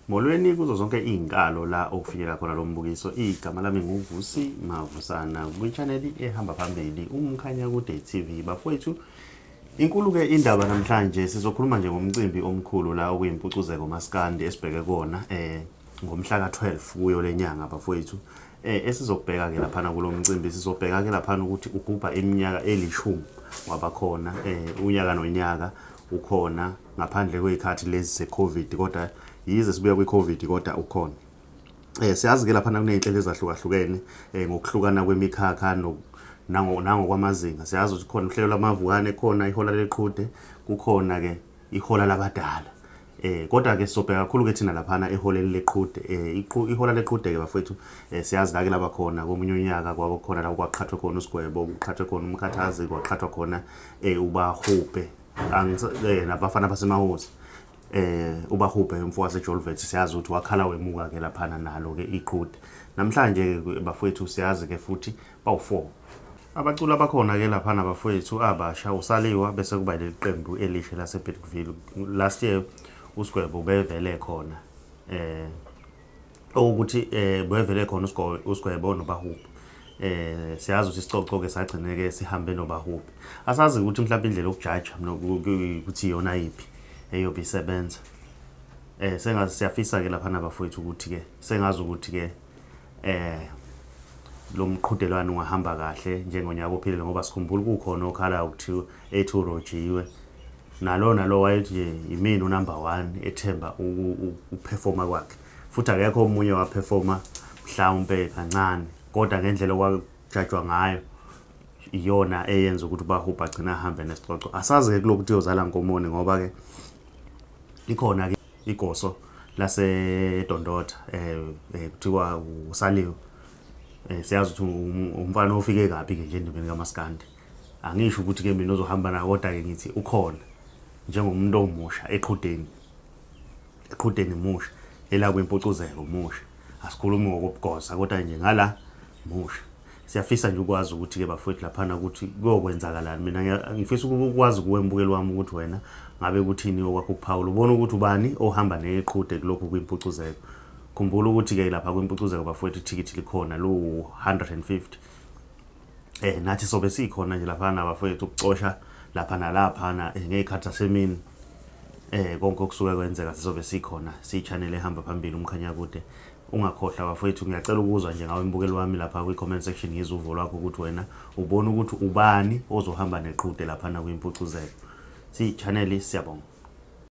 Molweni kuzo zonke izinkalo la okufikela khona lo mbukiso. Igama lami nguVusi Mavusana kwi-channel ehamba phambili umkhanyakude TV. Bafowethu, inkulu ke indaba namhlanje sizokhuluma nje ngomcimbi omkhulu la okuyimpucuzeko maskandi esibheke kona ngomhla ka-12 kuyo lenyanga bafowethu. Esizobheka ke laphana kulo mcimbi sizobheka ke laphana ukuthi ugubha iminyaka elishumi wabakhona unyaka nonyaka ukhona ngaphandle kwezikhathi lezi ze-COVID kodwa yize sibuya kwi-COVID kodwa ukhona. Siyazi ke laphana kuney'nhlelo ezahlukahlukene ngokuhlukana kwemikhakha nangokwamazinga. Siyazi ukuthi khona uhlelo lamavukane, khona ihora leqhude, kukhona ke ihora labadala. Kodwa ke sizobheka kakhulu ke thina laphana eholeni leqhude. Ihora leqhude ke bafowethu siyazi la ke laba khona komunye unyaka kwakukhona la kwaqhathwa khona usgwebo, kuqhathwe khona umkhathazi, kwaqhathwa khona ubahubhe nabafana basemahosi. Ubahubhe umfowase Jolvet siyazi ukuthi wakhala wemuka ke laphana nalo ke iqhude. Namhlanje bafowethu siyazi ke futhi bawu4 abaculi abakhona ke laphana bafowethu abasha usaliwa bese kuba leli qembu elisha lasePhezulu. Last year usgwebo bevele khona ukuthi bevele khona usgwebo nobahubhe. Siyazi ukuthi isicoco ke sagcine ke sihambe nobahubhe. Asazi ukuthi mhlawumbe indlela yokujaja ukuthi iyona yipi eyobe isebenza. Sengazi siyafisa ke laphana bafowethu ukuthi ke sengazi ukuthi ke lo mqhudelwano ungahamba kahle njengonyaka ophilile ngoba sikhumbula kukhona okhala ukuthi ethu rojiwe nalo wayethi yimini unumber 1 ethemba uperforma kwakhe futhi akekho omunye waperforma mhlawumbe kancane kodwa ngendlela okwajajwa ngayo iyona eyenza ukuthi ubahubhe agcina ahambe nesicoco. Asazi ke kulokuthi uyozala nkomoni ngoba ke likhona ke igoso laseDondotha kuthiwa usaliwa. Siyazi ukuthi umfana ofike kabi ke nje endibeni kamaskandi. Angisho ukuthi ke mina ozohamba na kodwa ke ngithi ukhona njengomuntu omusha eqhudeni musha ela kwimpucuzeko musha. Asikhulumi ngokugosa kodwa nje ngala musha. Siyafisa nje ukwazi ukuthi ke bafowethu laphana ukuthi kuyokwenzakalani. Mina ngifisa ukwazi kuwe mbukeli wami ukuthi wena ngabe kuthini okwakho kuPaul ubona ukuthi ubani ohamba neqhude kulokho kwimpucuzeko. Khumbula ukuthi ke lapha kwimpucuzeko bafowethu ithikithi likhona lo 150. Nathi sobe sikhona nje laphana bafowethu ukucosha lapha nalaphana ngezikhathi zasemini. Konke okusuka kwenzeka sizobe sikhona si-channel ehamba phambili umkhanyakude. Ungakhohlwa bafowethu ngiyacela ukuzwa nje ngawe mbukeli wami lapha kwi-comment section yizuvo lwakho ukuthi wena ubona ukuthi ubani ozohamba neqhude laphana kwimpucuzeko. Si-channel siyabonga.